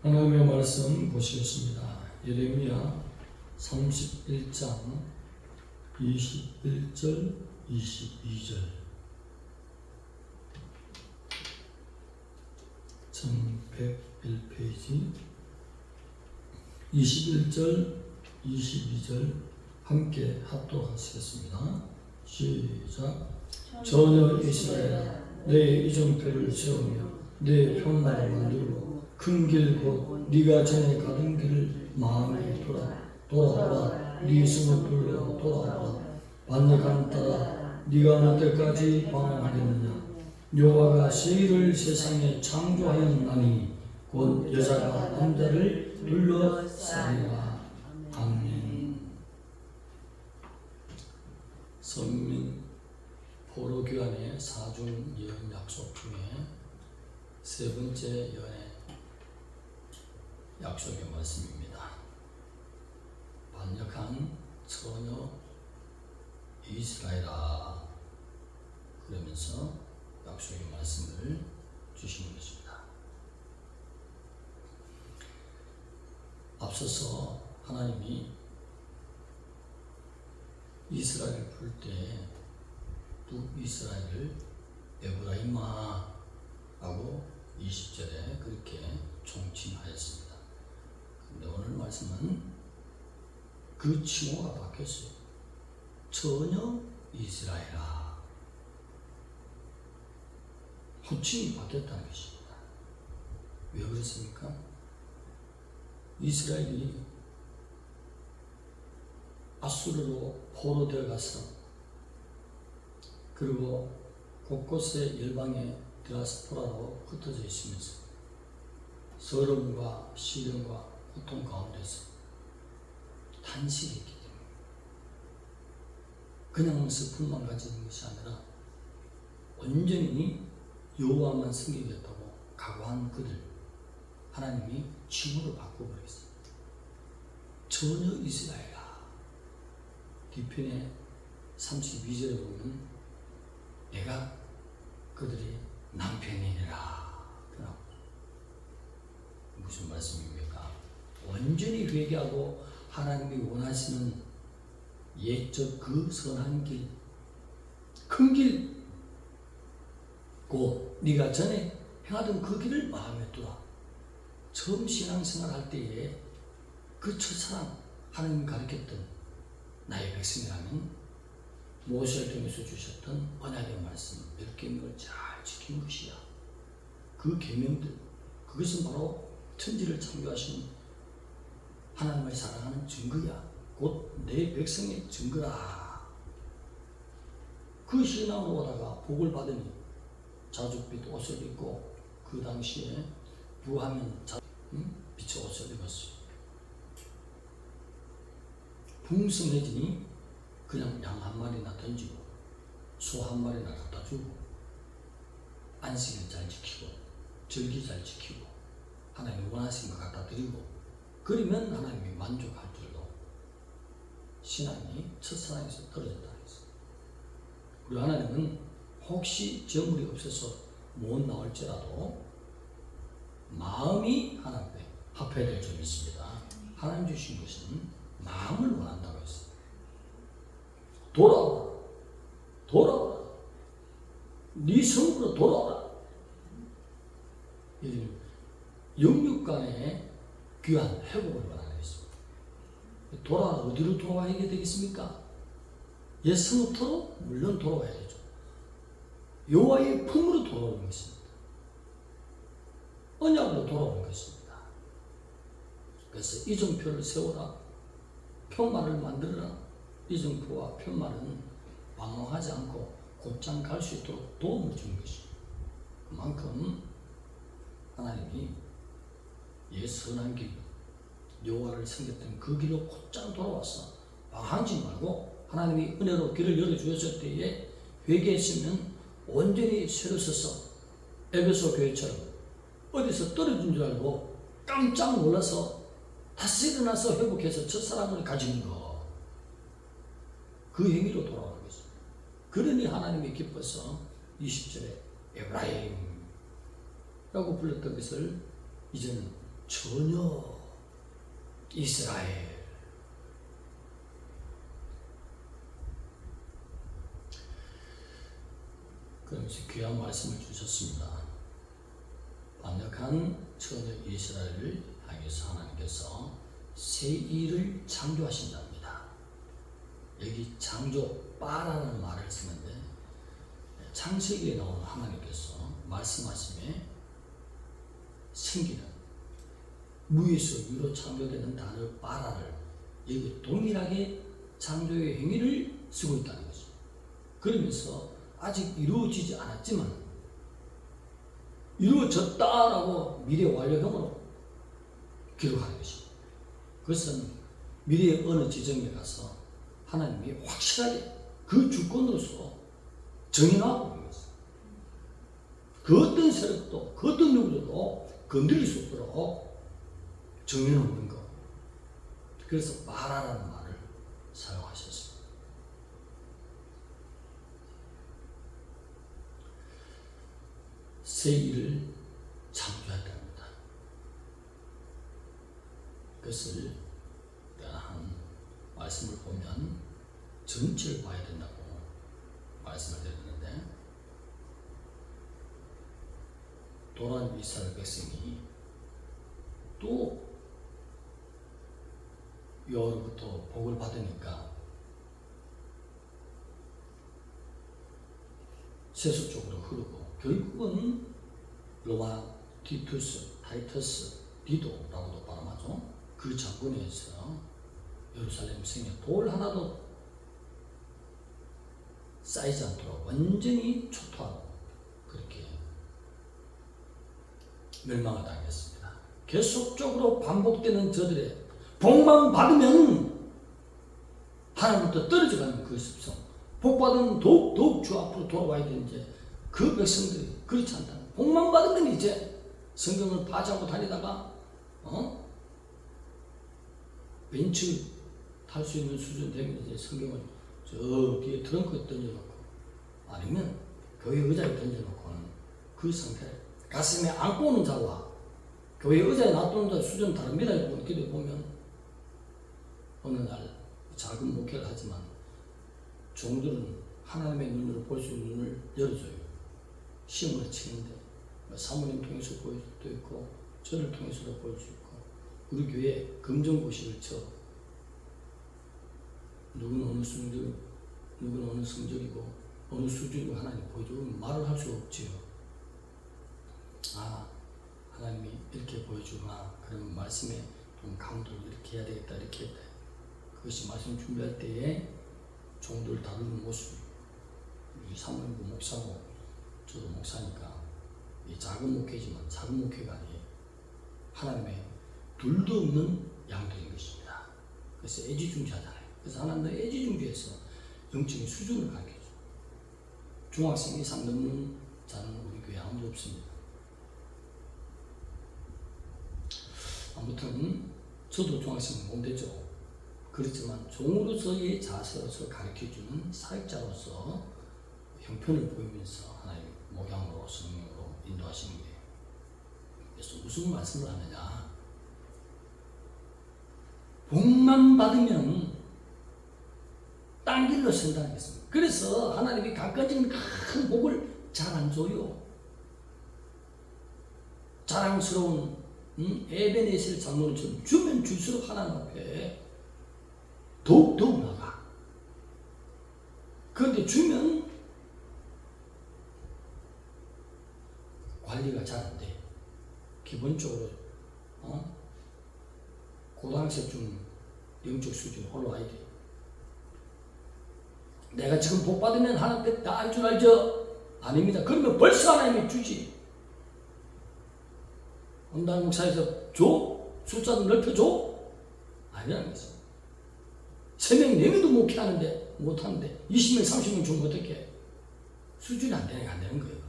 하나님의 말씀 보시겠습니다. 예레미야 31장 21절 22절 1101페이지 21절 22절 함께 합독 하시겠습니다. 시작. 전혀 이스라엘아 내 이정표를 세우며 내 평화를 만들고 큰 길 곧 네가 전에 가던 길을 마음에 돌아오라 네 숨을 불러 돌아오라 반역함 따라 네가 어느 때까지 방황하겠느냐. 여호와가 세일을 세상에 창조하였나니 곧 여자가 남자를 둘러싸리라. 아멘. 선민 포로교환의 사중 예언 약속 중에 세 번째 예언의 약속의 말씀입니다. 반역한 처녀 이스라엘아 그러면서 약속의 말씀을 주시는 것입니다. 앞서서 하나님이 이스라엘을 부를 때 북이스라엘을 에브라임아 라고 20절에 그렇게 총칭하였습니다. 그런데 오늘 말씀은 그 칭호가 바뀌었어요. 전혀 이스라엘아. 호칭이 바뀌었다는 것입니다. 왜 그렇습니까? 이스라엘이 아수르로 포로되어 가서 그리고 곳곳에 열방의 디아스포라로 흩어져 있으면서 서름과 시련과 고통 가운데서 탄식했기 때문에 그냥 슬픔만 가지는 것이 아니라 온전히 여호와만 섬기겠다고 각오한 그들 하나님이 칭호를 바꿔버렸습니다. 전혀 이스라엘아. 뒤편에 32절에 보면 내가 그들의 남편이니라. 무슨 말씀입니까? 완전히 회개하고 하나님이 원하시는 옛적 그 선한 길, 큰 길, 곧 네가 전에 행하던 그 길을 마음에 두라. 처음 신앙생활 할 때에 그 첫사랑 하나님 가르쳤던 나의 백성이라면 모세를 통해서 주셨던 언약의 말씀 10계명을 잘 지킨 것이야. 그 계명들, 그것은 바로 천지를 창조하신 하나님을 사랑하는 증거야. 곧 내 백성의 증거라. 그 신앙으로 오다가 복을 받으니 자줏빛 옷을 입고 그 당시에 부하면 빛의 옷을 입었어요. 풍성해지니 그냥 양 한 마리나 던지고 소 한 마리나 갖다 주고 안식일 잘 지키고 절기 잘 지키고 하나님이 원하시는 것 갖다 드리고 그러면 하나님이 만족할 줄로 신앙이 첫사랑에서 떨어졌다 했어요. 그리고 하나님은 혹시 저물이 없어서 못 나올지라도 마음이 하나님께 합해야 될 줄 믿습니다. 하나님 주신 것은 마음을 원한다고 했어요. 돌아오라. 돌아오라. 네 성으로 돌아오라. 영육간의 귀한 회복을 원하는 것입니다. 돌아와 어디로 돌아와야 되겠습니까? 옛 성읍터로 물론 돌아와야 되죠. 여호와의 품으로 돌아오는 것입니다. 언약으로 돌아오는 것입니다. 그래서 이정표를 세워라. 편말을 만들어라. 이정표와 편말은 방황하지 않고 곧장 갈 수 있도록 도움을 주는 것입니다. 그만큼 하나님이 옛 선한 길, 여호와를 섬겼던 그 길로 곧장 돌아와서 방황하지 말고 하나님이 은혜로 길을 열어주셨을 때에 회개했으면 온전히 새로 서서 에베소 교회처럼 어디서 떨어진 줄 알고 깜짝 놀라서 다시 일어나서 회복해서 첫사랑을 가지는 것. 그 행위로 돌아오는 것입니다. 그러니 하나님이 기뻐서 20절에 에브라임라고 불렀던 것을 이제는 전혀. 이스라엘. 그러면서 귀한 말씀을 주셨습니다. 반역한 처녀 이스라엘을 향해서 하나님께서 새 일을 창조하신답니다. 여기 창조, 빠라는 말을 쓰는데 창세기에 나오는 하나님께서 말씀하심에 생기는 무에서 유로 창조되는 단어 빠라를 여기 동일하게 창조의 행위를 쓰고 있다는 거죠. 그러면서 아직 이루어지지 않았지만 이루어졌다라고 미래 완료형으로 기록하는 것입니다. 그것은 미래의 어느 지점에 가서 하나님이 확실하게 그 주권으로서 정의하고 있는 것입니다. 그 어떤 세력도 그 어떤 누구도 건드릴 수 없도록 정해놓는 것. 그래서 말하라는 말을 사용하셨습니다. 새 일을 창조했답니다. 그것을 내가 한 말씀을 보면 전체를 봐야 된다고 말씀을 드렸는데, 도란 이스라엘 백성이 또 여호와로부터 복을 받으니까 세속 쪽으로 흐르고 결국은 로마 타이터스 디도라고도 발음하죠. 그 장군에서 예루살렘 성에 돌 하나도 쌓이지 않도록 완전히 초토하고 그렇게 멸망을 당했습니다. 계속적으로 반복되는 저들의 복만 받으면 하나님부터 떨어져가는 그 습성, 복 받으면 더욱 주 앞으로 돌아와야 되는데 그 백성들이 그렇지 않다. 복만 받으면 이제 성경을 파지하고 다니다가 벤츠 탈 수 있는 수준 되면 이제 성경을 저 뒤에 트렁크에 던져놓고 아니면 교회 의자에 던져놓고는 그 상태, 가슴에 안고 오는 자와 교회 의자에 놔두는 자 수준 다릅니다. 이렇게 보면 어느 날 작은 목회를 하지만 종들은 하나님의 눈으로 볼 수 있는 눈을 열어줘요. 시험을 치는데 사모님 통해서 보일 수도 있고 저를 통해서도 보일 수 있고 우리 교회 검정고시를 쳐 누구는 어느 성적, 누구는 어느 성적이고 어느 수준이고 하나님 보여주면 말을 할 수가 없지요. 아, 하나님이 이렇게 보여주구나. 그러면 말씀에 좀 강도를 이렇게 해야 되겠다, 이렇게 했다. 그것이 말씀 준비할 때에 종들 다루는 모습. 우리 사모님도 목사고 저도 목사니까 이 작은 목회지만 작은 목회가 아니에요. 하나님의 둘도 없는 양들인 것입니다. 그래서 애지중지하잖아요. 그래서 하나님은 애지중지해서 영적인 수준을 가르쳐줘. 중학생 이상 넘는 자는 우리 교회 아무도 없습니다. 아무튼 저도 중학생 못 되죠. 그렇지만 종으로서의 자세로서 가르쳐주는 사역자로서 형편을 보이면서 하나님 목양으로 성령으로 인도하시는 거예요. 그래서 무슨 말씀을 하느냐, 복만 받으면 딴 길로 선다는 것입니다. 그래서 하나님이 각가적인 큰 복을 잘 안 줘요. 자랑스러운 에베네셀 장로처럼 주면 줄수록 하나님 앞에 더욱 나가. 그런데 주면 관리가 잘 안 돼. 기본적으로 고등학생쯤 영적 수준이 올라와야 돼. 내가 지금 복 받으면 하나님께 다 알 줄 알죠? 아닙니다. 그러면 벌써 하나님이 주지. 온다는 목사에서 줘? 숫자도 넓혀줘? 아니라는 거죠. 3명, 4명도 못하는데 20명, 30명 주면 어떻게? 수준이 안 되는 거예요.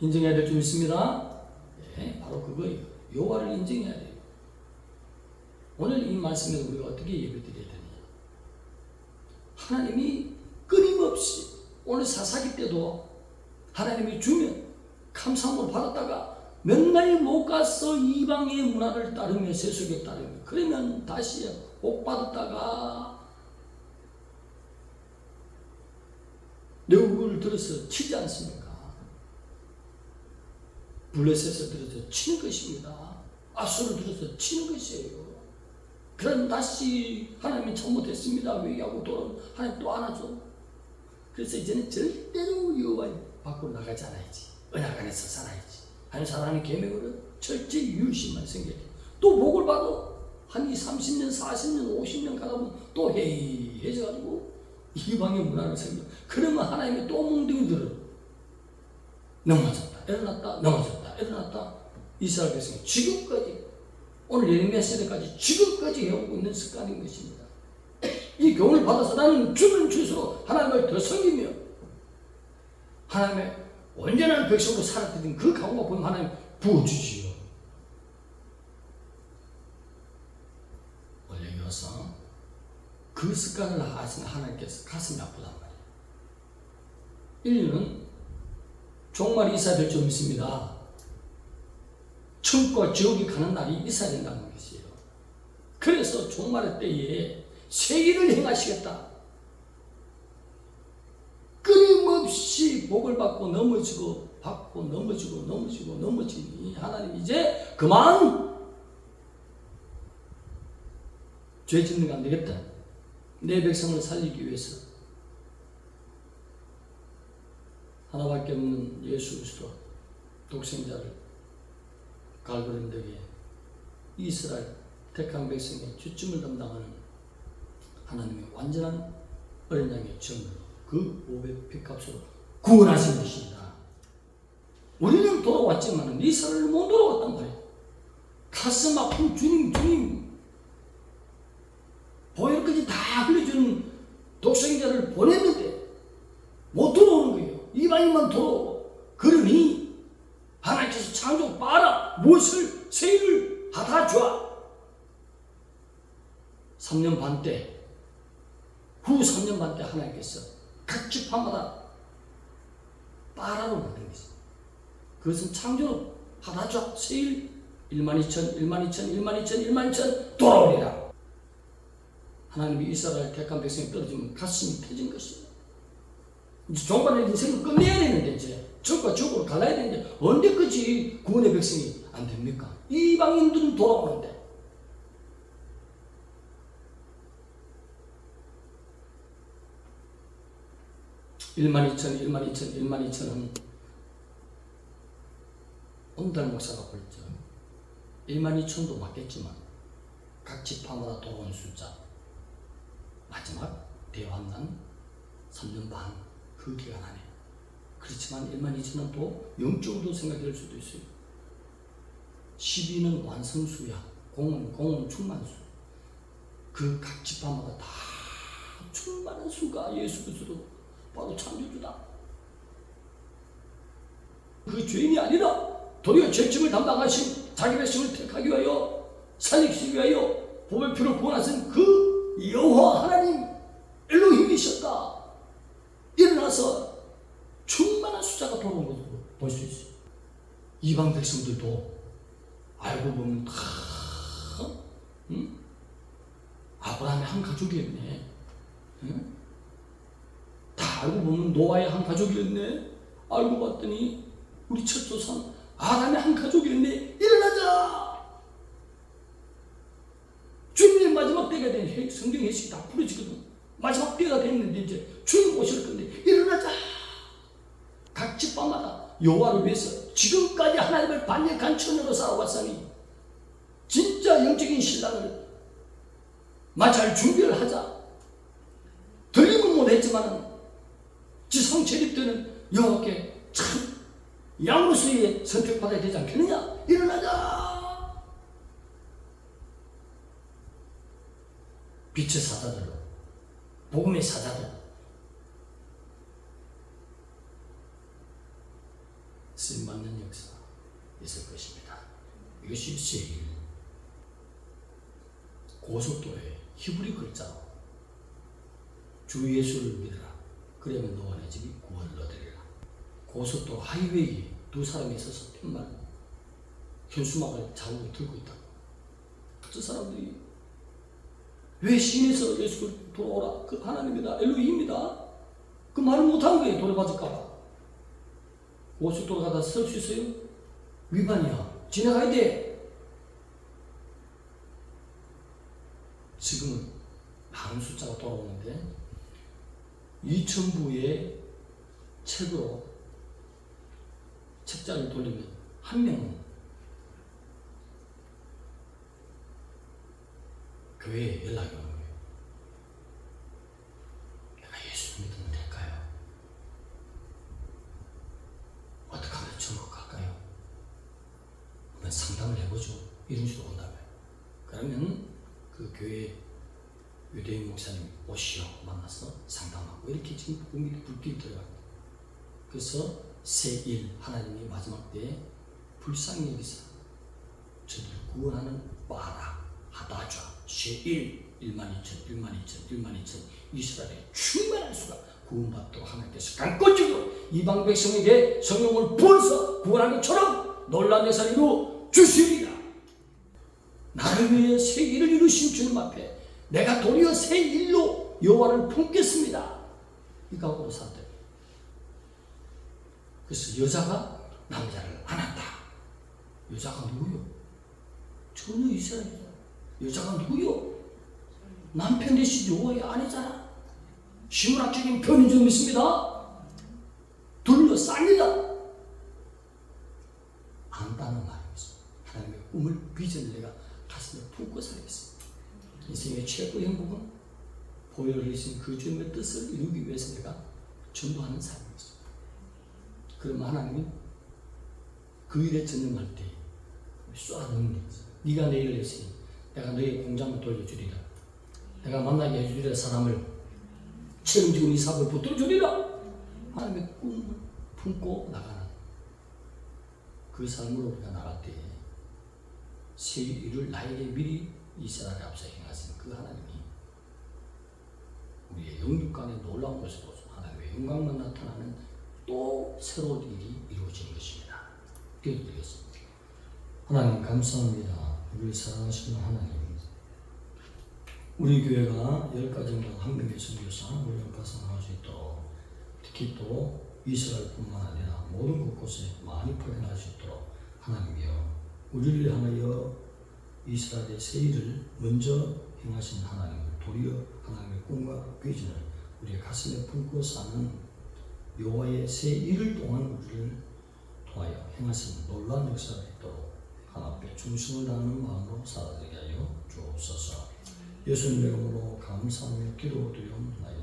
인정해야 될 점 있습니다. 네, 바로 그거예요. 여호와를 인정해야 돼요. 오늘 이 말씀에 우리가 어떻게 예배드려야 되느냐? 하나님이 끊임없이 오늘 사사기 때도 하나님이 주면 감사함을 받았다가 몇 날 못 가서 이방의 문화를 따르며 세속에 따르며 그러면 다시 복 받았다가 내국을 들어서 치지 않습니까? 블레셋을 들어서 치는 것입니다. 아수를 들어서 치는 것이에요. 그럼 다시 하나님이 잘못했습니다. 회개하고 돌아오면 하나님 또 안아줘. 그래서 이제는 절대로 여호와의 밖으로 나가지 않아야지. 언약 안에서 살아야지. 한 사람의 계명으로 철저히 유심만 생겨야 돼. 또 복을 받아. 한 30년, 40년, 50년 가다 보면 또 해이해져가지고 이방의 문화를 생겨. 그러면 하나님이 또 몽둥이 들어. 넘어졌다, 일어났다, 넘어졌다, 일어났다. 이스라엘 백성이 지금까지, 오늘 예레미야 세대까지 지금까지 해오고 있는 습관인 것입니다. 이 교훈을 받아서 나는 주면 줄수록 하나님을 더 섬기며 하나님의 온전한 백성으로 살았던 그 각오가 보면 하나님 부어주지요. 원래 이어서 그 습관을 하시는 하나님께서 가슴이 아프단 말이에요. 인류는 종말이 있어야 될 줄 믿습니다. 천국과 지옥이 가는 날이 있어야 된다는 것이에요. 그래서 종말의 때에 새 일을 행하시겠다. 끊임없이 복을 받고 넘어지고 받고 넘어지고 넘어지고 넘어지니 하나님 이제 그만 죄 짓는 거 안 되겠다. 내 백성을 살리기 위해서 하나밖에 없는 예수 그리스도 독생자를 갈보린덕에 이스라엘 택한 백성의 주춤을 담당하는 하나님의 완전한 어린 양의 정으로 그 보배 피값으로 구원하신 것입니다. 우리는 돌아왔지만 이스라엘은 못 돌아왔단 말이에요. 가슴 아픈 주님 보혈까지 다 흘려주는 독생자를 보냈는데 못 돌아오는 거예요. 이방인만 돌아오고. 그러니 하나님께서 창조 봐라 무엇을 새 일을 하다 주라. 3년 반 때 후 3년 반 때 하나님께서 각 지파마다 빠라로 만든 것입니다. 그것은 창조로 하다 주라. 새 일 1만 2천 1만 2천 1만 2천 1만 2천 돌아오리라. 하나님이 이스라엘 택한 백성이 떨어지면 가슴이 터진 것입니다. 이제 종말의 인생을 끝내야 되는데 이제 적과 적으로 갈라야 되는데 언제까지 구원의 백성이 안 됩니까? 이방인들은 돌아오는데. 일만 2천, 1만 2천, 1만 2천은 온달 목사가 볼죠. 1만 2천도 맞겠지만 각 지파마다 돌아온 숫자 마지막 대환난 3년 반 그 기간 안에. 그렇지만 1만 2천은 또 영적으로 생각될 수도 있어요. 12는 완성수야. 공은 충만수. 그 각 지파마다 다 충만한 수가 예수 그리스도 바로 창조주다. 그 죄인이 아니라 도리어 죄짐을 담당하신 자기 백성을 택하기 위하여 살리기 위하여 보배 피로 구원하신 그 여호와 하나님 엘로힘이셨다. 일어나서 충만한 숫자가 돌아온 것으로 볼 수 있어요. 이방 백성들도 알고 보면 다 아브라함의 한 가족이었네. 다 알고 보면 노아의 한 가족이었네. 알고 봤더니 우리 첫 조상 아담의 한 가족이었네. 일어나자. 주님의 마지막 때가 된 성경 예식이 다 풀어지거든. 마지막 때가 됐는데 이제 주님 오실 건데 일어나자. 각 집마다 여호와를 위해서 지금까지 하나님을 반역한 처녀로 살아왔으니 진짜 영적인 신랑을 맞이할 준비를 하자. 들림은 못했지만 지성 재립 때는 여호와께 참 양으로서의 선택받아야 되지 않겠느냐. 일어나자. 빛의 사자들로 복음의 사자들 쓰임받는 역사 있을 것입니다. 이것이 제일 고속도로에 히브리 글자로 주 예수를 믿으라. 그러면 너와 내 집이 구원을 얻으리라. 고속도로 하이웨이에 두 사람이 있어서 편말 현수막을 자국을 들고 있다. 저 사람들이 왜 시인에서 예수를 돌아오라, 그 하나님이다, 엘로힘이다, 그 말을 못한 거예요. 돌아봐질까봐. 고속도로 가다 설 수 있어요? 위반이야. 지나가야 돼. 지금은 많은 숫자가 돌아오는데 2,000부의 책으로 책자를 돌리면 한 명은 교회에 연락이 오는 거예요. 내가 예수 믿으면 될까요? 어떻게 하면 천국 갈까요? 한번 상담을 해보죠. 이런 식으로 온다고요. 그러면 그 교회 유대인 목사님 오시오 만나서 상담하고 이렇게 지금 꿈이 불길이 들어갑니다. 그래서 새1 하나님이 마지막 때에 불쌍히 여기서 저들을 구원하는 바라 하다좌 새1 12,000 이스라엘의 충만한 수가 구원받도록 하나님께서 강권적으로 이방 백성에게 성령을 부어서 구원한 것처럼 놀라운 역사를 이루어 주시리라. 나를 위해 새 일을 이루신 주님 앞에 내가 도리어 새 일로 여호와를 품겠습니다. 이 각오로 산다. 그래서 여자가 남자를 안았다. 여자가 누구요? 전혀 이스라엘이잖아. 여자가 누구요? 남편 대신 여호와의 아내잖아. 신문학적인 표현인 줄 믿습니다. 둘러쌉니다. 안다는 말이었어. 하나님의 꿈을, 비전을 내가 가슴에 품고 살겠습니다. 인생의 최고의 행복은 보혈을 흘리신 그 주님의 뜻을 이루기 위해서 내가 전도하는 삶이었습니다. 그러면 하나님이 그 일에 전념할 때 쏘아넣는 게 있어요. 네가 내 일을 했으니 내가 너의 공장을 돌려주리라. 내가 만나게 해주리라. 사람을 책임지고 네 사업을 붙들어주리라. 하나님의 꿈을 품고 나가는 그 삶으로 우리가 나갈 때에 새 일을 나에게 미리 이스라엘에 앞서 행하신 그 하나님이 우리의 영육 간의 놀라운 것을 보소 하나님의 영광만 나타나는 또 새로운 일이 이루어지는 것입니다. 기도드리겠습니다. 하나님 감사합니다. 우리를 사랑하시는 하나님, 우리 교회가 10가정당 한 명의 선교사 훈련 가성할 수 있도록, 특히 또 이스라엘뿐만 아니라 모든 곳곳에 많이 퍼져나갈 수 있도록 하나님이여 우리를 향하여 이스라엘의 새 일을 먼저 행하신 하나님을 도리어 하나님의 꿈과 비전을 우리의 가슴에 품고 사는 여호와의 새 일을 통한 우리를 통하여 행하신 놀라운 역사가 있도록 하나님께 충성을 다하는 마음으로 살아가게 하여 주옵소서. 예수님의 이름으로 감사하며 기도드리옵나이다.